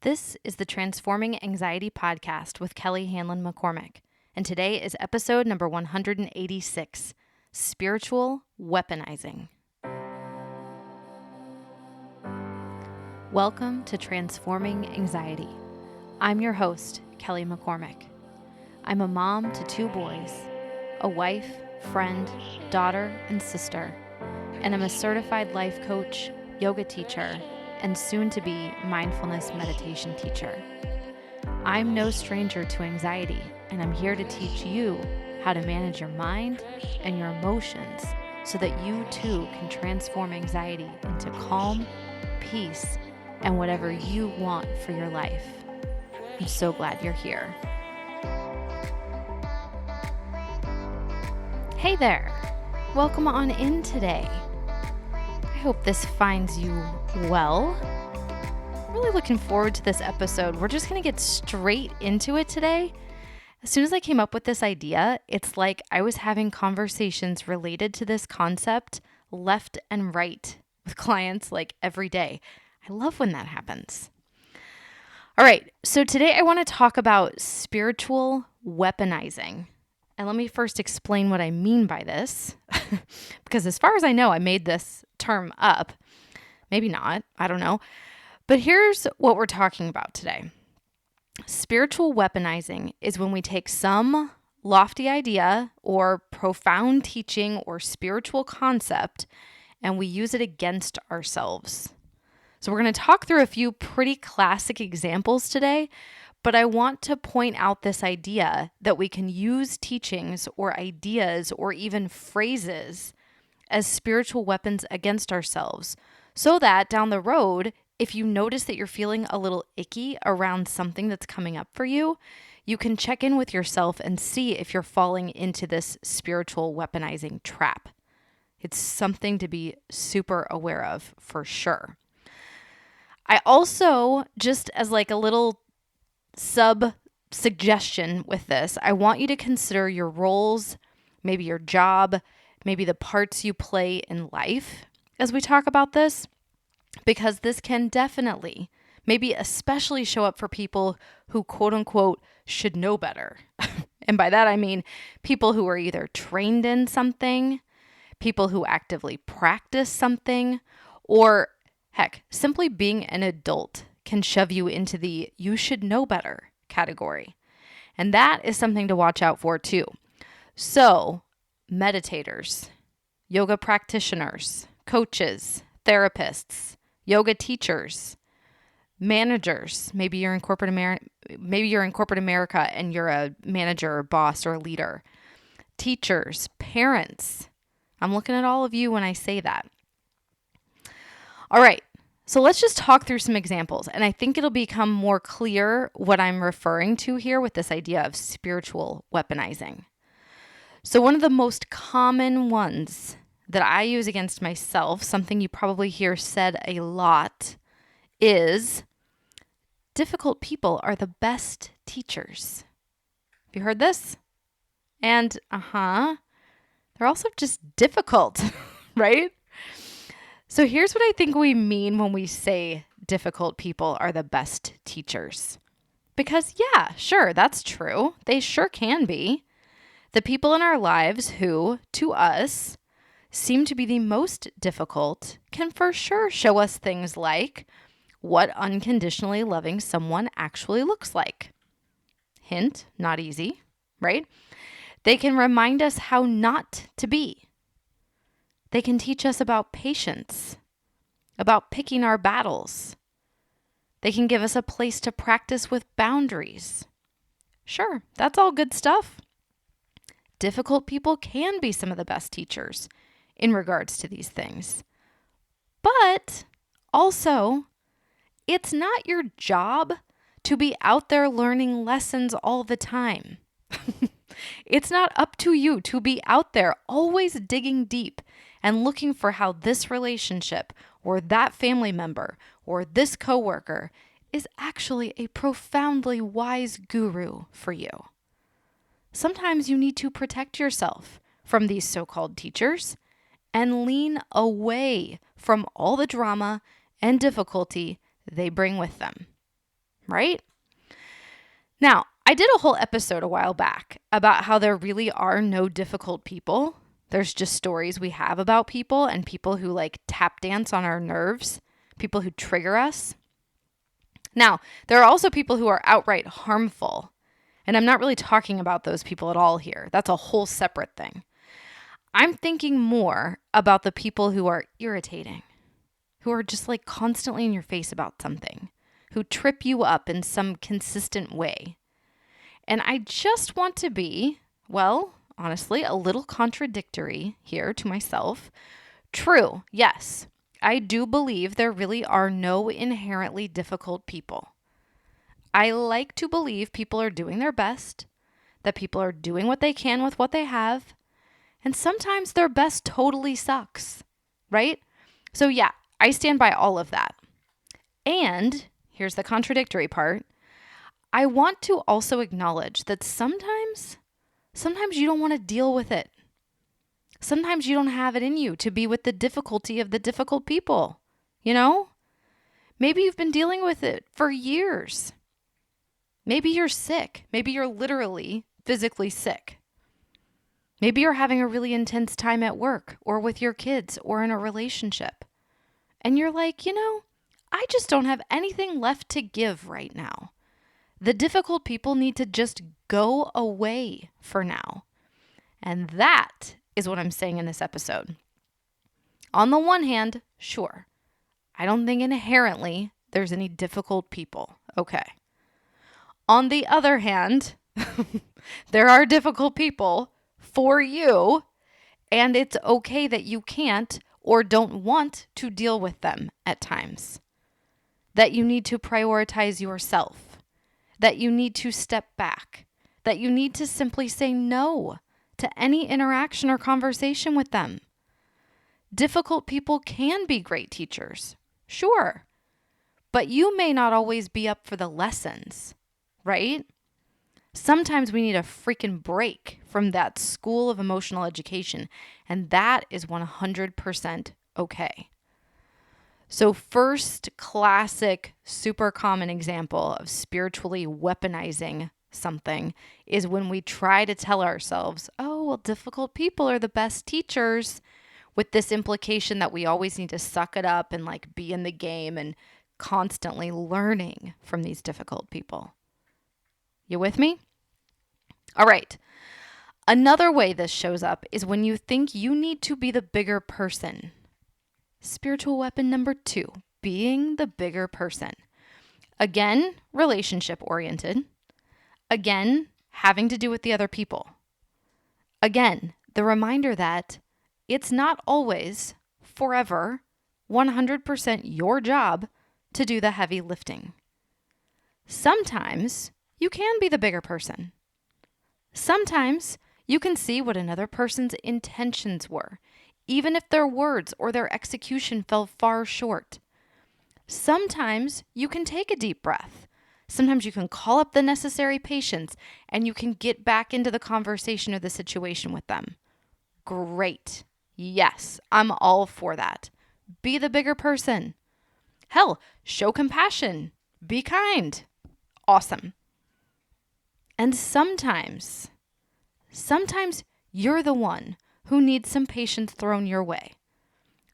This is the Transforming Anxiety podcast with Kelly Hanlon McCormick, and today is episode number 186, Spiritual Weaponizing. Welcome to Transforming Anxiety. I'm your host, Kelly McCormick. I'm a mom to 2 boys, a wife, friend, daughter, and sister, and I'm a certified life coach, yoga teacher, and soon-to-be mindfulness meditation teacher. I'm no stranger to anxiety, and I'm here to teach you how to manage your mind and your emotions so that you too can transform anxiety into calm, peace, and whatever you want for your life. I'm so glad you're here. Hey there! Welcome on in today. I hope this finds you well. Really looking forward to this episode. We're just going to get straight into it today. As soon as I came up with this idea, it's like I was having conversations related to this concept left and right with clients like every day. I love when that happens. All right, so today I want to talk about spiritual weaponizing. And let me first explain what I mean by this, because as far as I know, I made this term up. Maybe not, I don't know. But here's what we're talking about today. Spiritual weaponizing is when we take some lofty idea or profound teaching or spiritual concept and we use it against ourselves. So we're going to talk through a few pretty classic examples today, but I want to point out this idea that we can use teachings or ideas or even phrases as spiritual weapons against ourselves so that down the road, if you notice that you're feeling a little icky around something that's coming up for you, you can check in with yourself and see if you're falling into this spiritual weaponizing trap. It's something to be super aware of for sure. I also, just as like a little sub suggestion with this, I want you to consider your roles, maybe your job, maybe the parts you play in life as we talk about this, because this can definitely, maybe especially show up for people who quote unquote should know better. And by that, I mean people who are either trained in something, people who actively practice something, or heck, simply being an adult can shove you into the you should know better category. And that is something to watch out for too. So, meditators, yoga practitioners, coaches, therapists, yoga teachers, managers, maybe you're in corporate America and you're a manager or boss or a leader, teachers, parents. I'm looking at all of you when I say that. All right. So let's just talk through some examples, and I think it'll become more clear what I'm referring to here with this idea of spiritual weaponizing. So one of the most common ones that I use against myself, something you probably hear said a lot, is difficult people are the best teachers. Have you heard this? And they're also just difficult, right? So here's what I think we mean when we say difficult people are the best teachers. Because yeah, sure, that's true. They sure can be. The people in our lives who, to us, seem to be the most difficult can for sure show us things like what unconditionally loving someone actually looks like. Hint, not easy, right? They can remind us how not to be. They can teach us about patience, about picking our battles. They can give us a place to practice with boundaries. Sure, that's all good stuff. Difficult people can be some of the best teachers in regards to these things. But also, it's not your job to be out there learning lessons all the time. It's not up to you to be out there always digging deep and looking for how this relationship or that family member or this coworker is actually a profoundly wise guru for you. Sometimes you need to protect yourself from these so-called teachers and lean away from all the drama and difficulty they bring with them, right? Now, I did a whole episode a while back about how there really are no difficult people. There's just stories we have about people and people who like tap dance on our nerves, people who trigger us. Now, there are also people who are outright harmful, and I'm not really talking about those people at all here. That's a whole separate thing. I'm thinking more about the people who are irritating, who are just like constantly in your face about something, who trip you up in some consistent way. And I just want to be, well, honestly, a little contradictory here to myself. True, yes, I do believe there really are no inherently difficult people. I like to believe people are doing their best, that people are doing what they can with what they have, and sometimes their best totally sucks, right? So yeah, I stand by all of that. And here's the contradictory part. I want to also acknowledge that sometimes you don't want to deal with it. Sometimes you don't have it in you to be with the difficulty of the difficult people, you know? Maybe you've been dealing with it for years. Maybe you're sick. Maybe you're literally physically sick. Maybe you're having a really intense time at work or with your kids or in a relationship. And you're like, I just don't have anything left to give right now. The difficult people need to just go away for now. And that is what I'm saying in this episode. On the one hand, sure, I don't think inherently there's any difficult people. Okay. On the other hand, there are difficult people for you, and it's okay that you can't or don't want to deal with them at times. That you need to prioritize yourself. That you need to step back. That you need to simply say no to any interaction or conversation with them. Difficult people can be great teachers, sure, but you may not always be up for the lessons, right? Sometimes we need a freaking break from that school of emotional education, and that is 100% okay. So first classic, super common example of spiritually weaponizing something is when we try to tell ourselves, oh, well, difficult people are the best teachers, with this implication that we always need to suck it up and like be in the game and constantly learning from these difficult people. You with me? All right. Another way this shows up is when you think you need to be the bigger person. Spiritual weapon number 2, being the bigger person. Again, relationship oriented. Again, having to do with the other people. Again, the reminder that it's not always, forever, 100% your job to do the heavy lifting. Sometimes you can be the bigger person. Sometimes you can see what another person's intentions were, even if their words or their execution fell far short. Sometimes you can take a deep breath. Sometimes you can call up the necessary patience and you can get back into the conversation or the situation with them. Great. Yes, I'm all for that. Be the bigger person. Hell, show compassion. Be kind. Awesome. And sometimes you're the one who needs some patience thrown your way.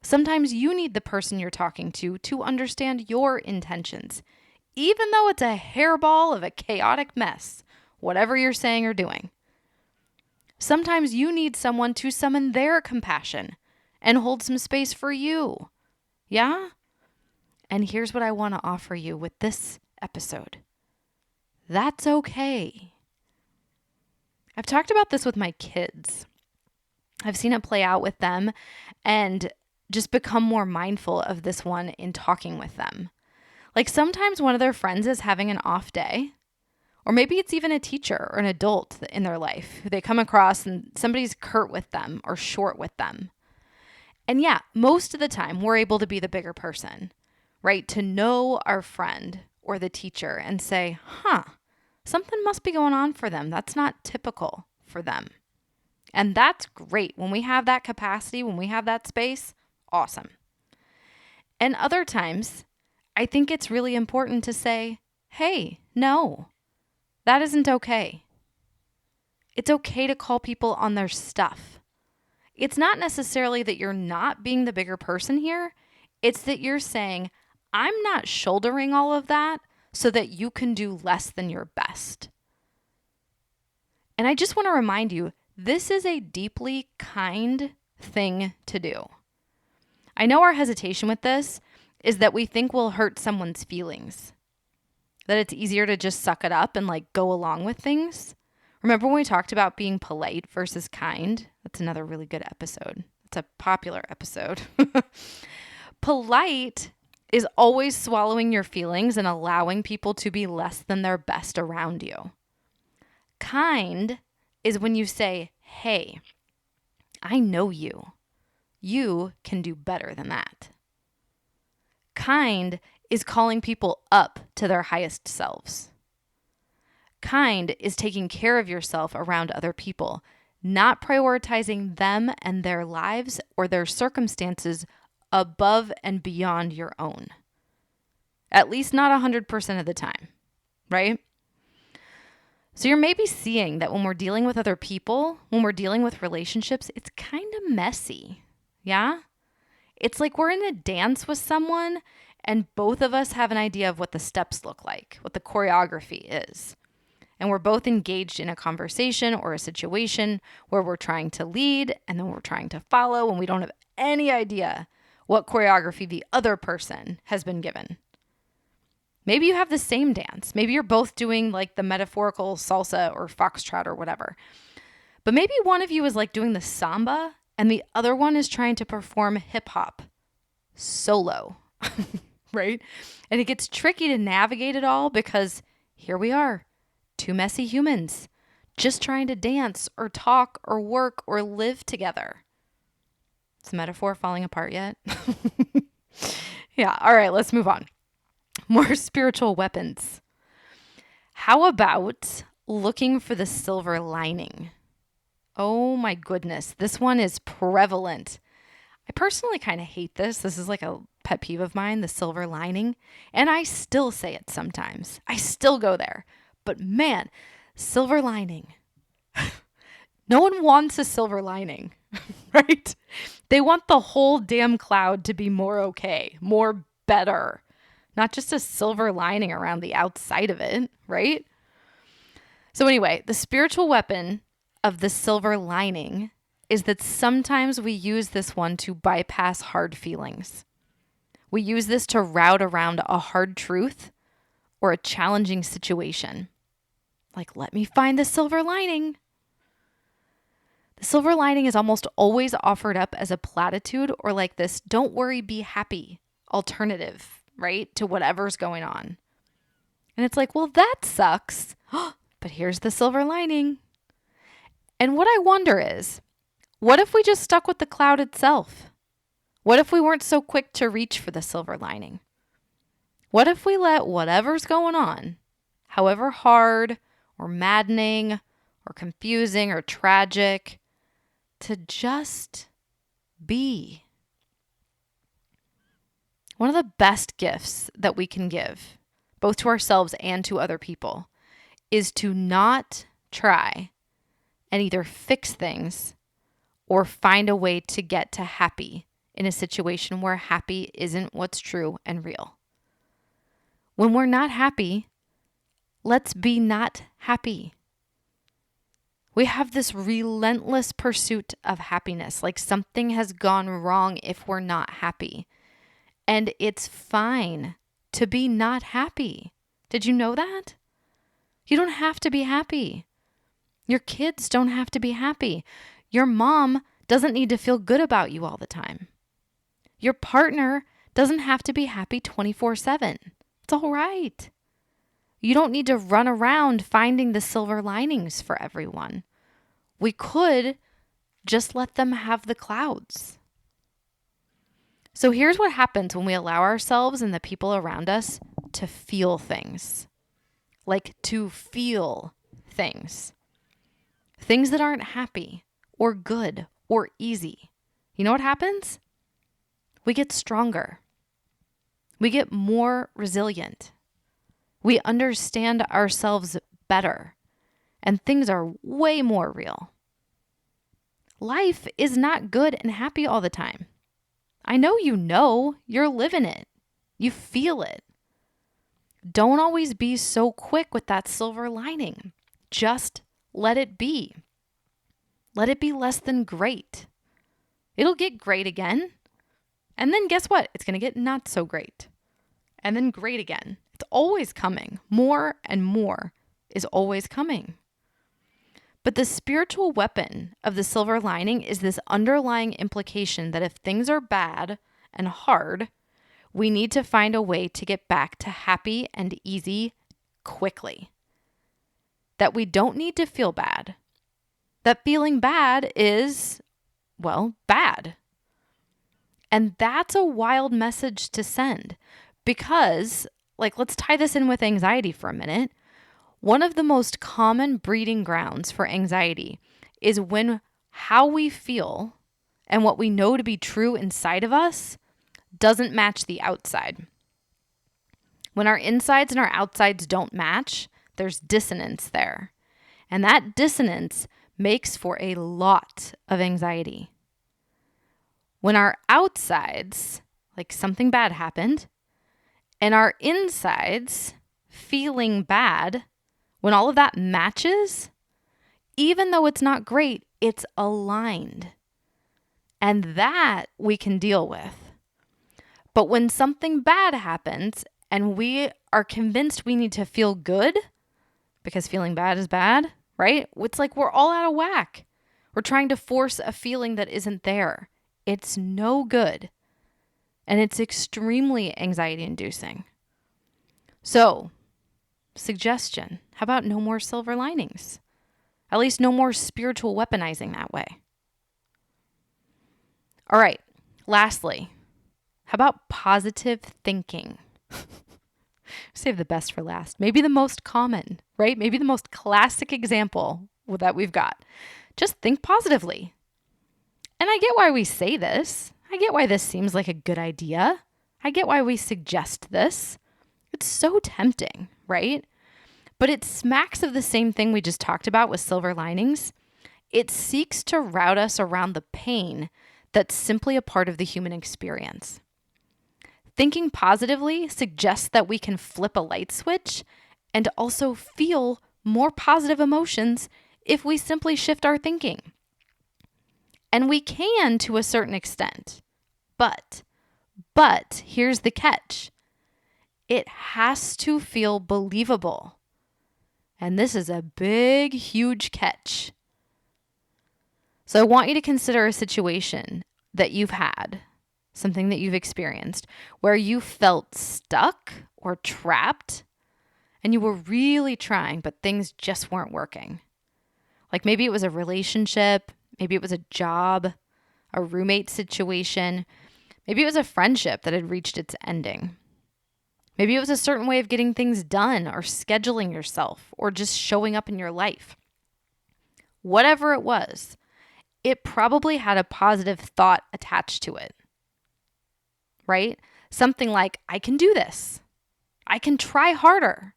Sometimes you need the person you're talking to understand your intentions, even though it's a hairball of a chaotic mess, whatever you're saying or doing. Sometimes you need someone to summon their compassion and hold some space for you. Yeah? And here's what I want to offer you with this episode. That's okay. I've talked about this with my kids. I've seen it play out with them and just become more mindful of this one in talking with them. Like sometimes one of their friends is having an off day, or maybe it's even a teacher or an adult in their life who they come across and somebody's curt with them or short with them. And yeah, most of the time we're able to be the bigger person, right? To know our friend or the teacher and say, something must be going on for them. That's not typical for them. And that's great. When we have that capacity, when we have that space, awesome. And other times, I think it's really important to say, hey, no, that isn't okay. It's okay to call people on their stuff. It's not necessarily that you're not being the bigger person here. It's that you're saying, I'm not shouldering all of that so that you can do less than your best. And I just want to remind you, this is a deeply kind thing to do. I know our hesitation with this is that we think we'll hurt someone's feelings, that it's easier to just suck it up and go along with things. Remember when we talked about being polite versus kind? That's another really good episode. It's a popular episode. Polite is always swallowing your feelings and allowing people to be less than their best around you. Kind is when you say, hey, I know you. You can do better than that. Kind is calling people up to their highest selves. Kind is taking care of yourself around other people, not prioritizing them and their lives or their circumstances above and beyond your own. At least not 100% of the time, right? So you're maybe seeing that when we're dealing with other people, when we're dealing with relationships, it's kind of messy, yeah? It's like we're in a dance with someone and both of us have an idea of what the steps look like, what the choreography is. And we're both engaged in a conversation or a situation where we're trying to lead and then we're trying to follow and we don't have any idea what choreography the other person has been given. Maybe you have the same dance. Maybe you're both doing the metaphorical salsa or foxtrot or whatever. But maybe one of you is doing the samba and the other one is trying to perform hip hop solo, right? And it gets tricky to navigate it all because here we are. Two messy humans just trying to dance or talk or work or live together. Is the metaphor falling apart yet? Yeah. All right, let's move on. More spiritual weapons. How about looking for the silver lining? Oh my goodness. This one is prevalent. I personally kind of hate this. This is a pet peeve of mine, the silver lining. And I still say it sometimes. I still go there. But man, silver lining. No one wants a silver lining, right? They want the whole damn cloud to be more okay, more better, not just a silver lining around the outside of it, right? So anyway, the spiritual weapon of the silver lining is that sometimes we use this one to bypass hard feelings. We use this to route around a hard truth or a challenging situation. Let me find the silver lining. The silver lining is almost always offered up as a platitude or this don't worry, be happy alternative, right, to whatever's going on. And it's well, that sucks, but here's the silver lining. And what I wonder is, what if we just stuck with the cloud itself? What if we weren't so quick to reach for the silver lining? What if we let whatever's going on, however hard or maddening or confusing or tragic, to just be? One of the best gifts that we can give, both to ourselves and to other people, is to not try and either fix things or find a way to get to happy in a situation where happy isn't what's true and real. When we're not happy, let's be not happy. We have this relentless pursuit of happiness, something has gone wrong if we're not happy. And it's fine to be not happy. Did you know that? You don't have to be happy. Your kids don't have to be happy. Your mom doesn't need to feel good about you all the time. Your partner doesn't have to be happy 24/7. It's all right. You don't need to run around finding the silver linings for everyone. We could just let them have the clouds. So here's what happens when we allow ourselves and the people around us to feel things. To feel things. Things that aren't happy or good or easy. You know what happens? We get stronger. We get more resilient. We understand ourselves better, and things are way more real. Life is not good and happy all the time. I know you're living it. You feel it. Don't always be so quick with that silver lining. Just let it be. Let it be less than great. It'll get great again. And then guess what? It's going to get not so great. And then great again. It's always coming. More and more is always coming. But the spiritual weapon of the silver lining is this underlying implication that if things are bad and hard, we need to find a way to get back to happy and easy quickly. That we don't need to feel bad. That feeling bad is, well, bad. And that's a wild message to send because, let's tie this in with anxiety for a minute. One of the most common breeding grounds for anxiety is when how we feel and what we know to be true inside of us doesn't match the outside. When our insides and our outsides don't match, there's dissonance there. And that dissonance makes for a lot of anxiety. When our outsides, like something bad happened, and our insides, feeling bad, when all of that matches, even though it's not great, it's aligned. And that we can deal with. But when something bad happens and we are convinced we need to feel good, because feeling bad is bad, right? It's like we're all out of whack. We're trying to force a feeling that isn't there. It's no good. And it's extremely anxiety inducing. So, suggestion, how about no more silver linings? At least no more spiritual weaponizing that way. All right, lastly, how about positive thinking? Save the best for last. Maybe the most common, right? Maybe the most classic example that we've got. Just think positively. And I get why we say this. I get why this seems like a good idea. I get why we suggest this. It's so tempting, right? But it smacks of the same thing we just talked about with silver linings. It seeks to route us around the pain that's simply a part of the human experience. Thinking positively suggests that we can flip a light switch and also feel more positive emotions if we simply shift our thinking. And we can to a certain extent. But here's the catch. It has to feel believable. And this is a big, huge catch. So I want you to consider a situation that you've had, something that you've experienced, where you felt stuck or trapped, and you were really trying, but things just weren't working. Like maybe it was a relationship, maybe it was a job, a roommate situation, maybe it was a friendship that had reached its ending. Maybe it was a certain way of getting things done or scheduling yourself or just showing up in your life. Whatever it was, it probably had a positive thought attached to it, right? Something like, I can do this. I can try harder.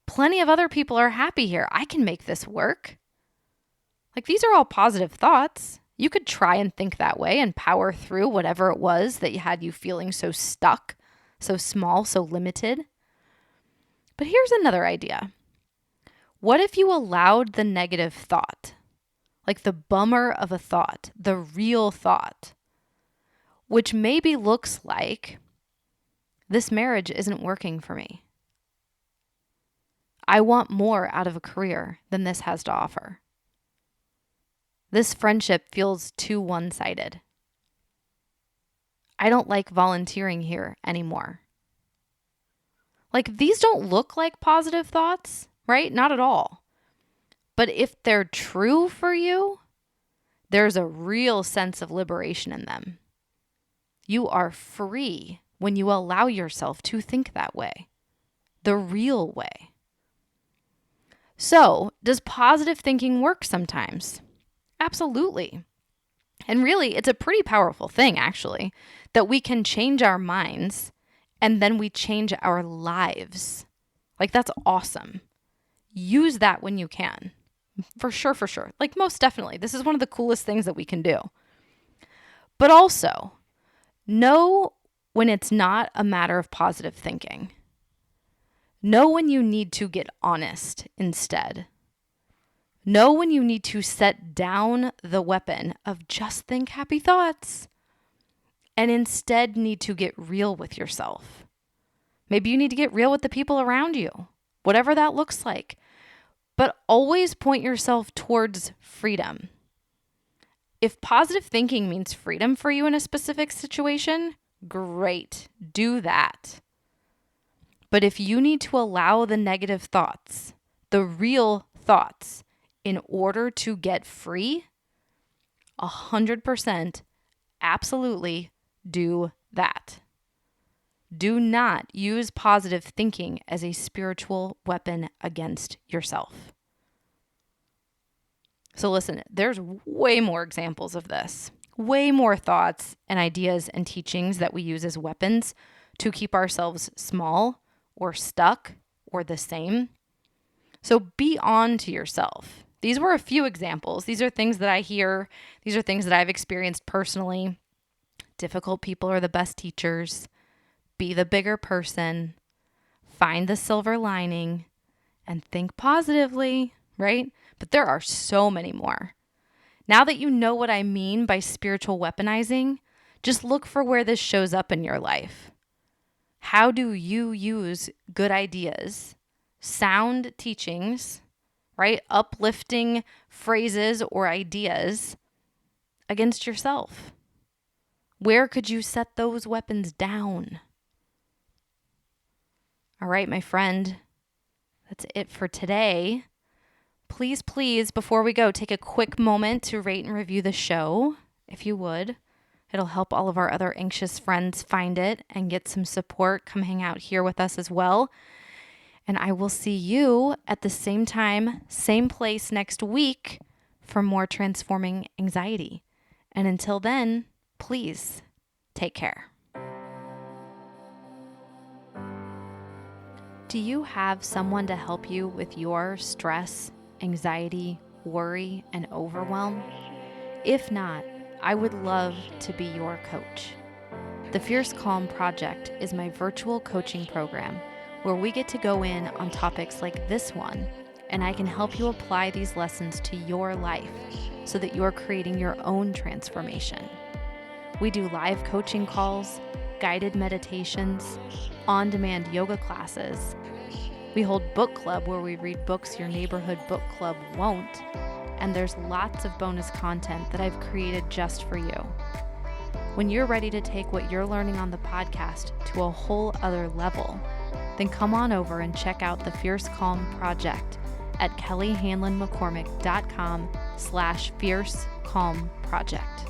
Plenty of other people are happy here. I can make this work. Like these are all positive thoughts. You could try and think that way and power through whatever it was that had you feeling so stuck, so small, so limited. But here's another idea. What if you allowed the negative thought, like the bummer of a thought, the real thought, which maybe looks like, this marriage isn't working for me. I want more out of a career than this has to offer. This friendship feels too one-sided. I don't like volunteering here anymore. Like these don't look like positive thoughts, right? Not at all. But if they're true for you, there's a real sense of liberation in them. You are free when you allow yourself to think that way, the real way. So, does positive thinking work sometimes? Absolutely. And really, it's a pretty powerful thing, actually, that we can change our minds and then we change our lives. Like, that's awesome. Use that when you can. For sure, for sure. Like, most definitely. This is one of the coolest things that we can do. But also, know when it's not a matter of positive thinking. Know when you need to get honest instead. Know when you need to set down the weapon of just think happy thoughts and instead need to get real with yourself. Maybe you need to get real with the people around you, whatever that looks like. But always point yourself towards freedom. If positive thinking means freedom for you in a specific situation, great, do that. But if you need to allow the negative thoughts, the real thoughts, in order to get free, 100% absolutely do that. Do not use positive thinking as a spiritual weapon against yourself. So listen, there's way more examples of this, way more thoughts and ideas and teachings that we use as weapons to keep ourselves small or stuck or the same. So be on to yourself. These were a few examples. These are things that I hear. These are things that I've experienced personally. Difficult people are the best teachers. Be the bigger person. Find the silver lining and think positively, right? But there are so many more. Now that you know what I mean by spiritual weaponizing, just look for where this shows up in your life. How do you use good ideas, sound teachings, right? Uplifting phrases or ideas against yourself? Where could you set those weapons down? All right, my friend, that's it for today. Please, before we go, take a quick moment to rate and review the show, if you would. It'll help all of our other anxious friends find it and get some support. Come hang out here with us as well. And I will see you at the same time, same place next week for more Transforming Anxiety. And until then, please take care. Do you have someone to help you with your stress, anxiety, worry, and overwhelm? If not, I would love to be your coach. The Fierce Calm Project is my virtual coaching program where we get to go in on topics like this one, and I can help you apply these lessons to your life so that you're creating your own transformation. We do live coaching calls, guided meditations, on-demand yoga classes. We hold book club where we read books your neighborhood book club won't, and there's lots of bonus content that I've created just for you. When you're ready to take what you're learning on the podcast to a whole other level, then come on over and check out the Fierce Calm Project at kellyhanlonmccormick.com/Fierce Calm Project.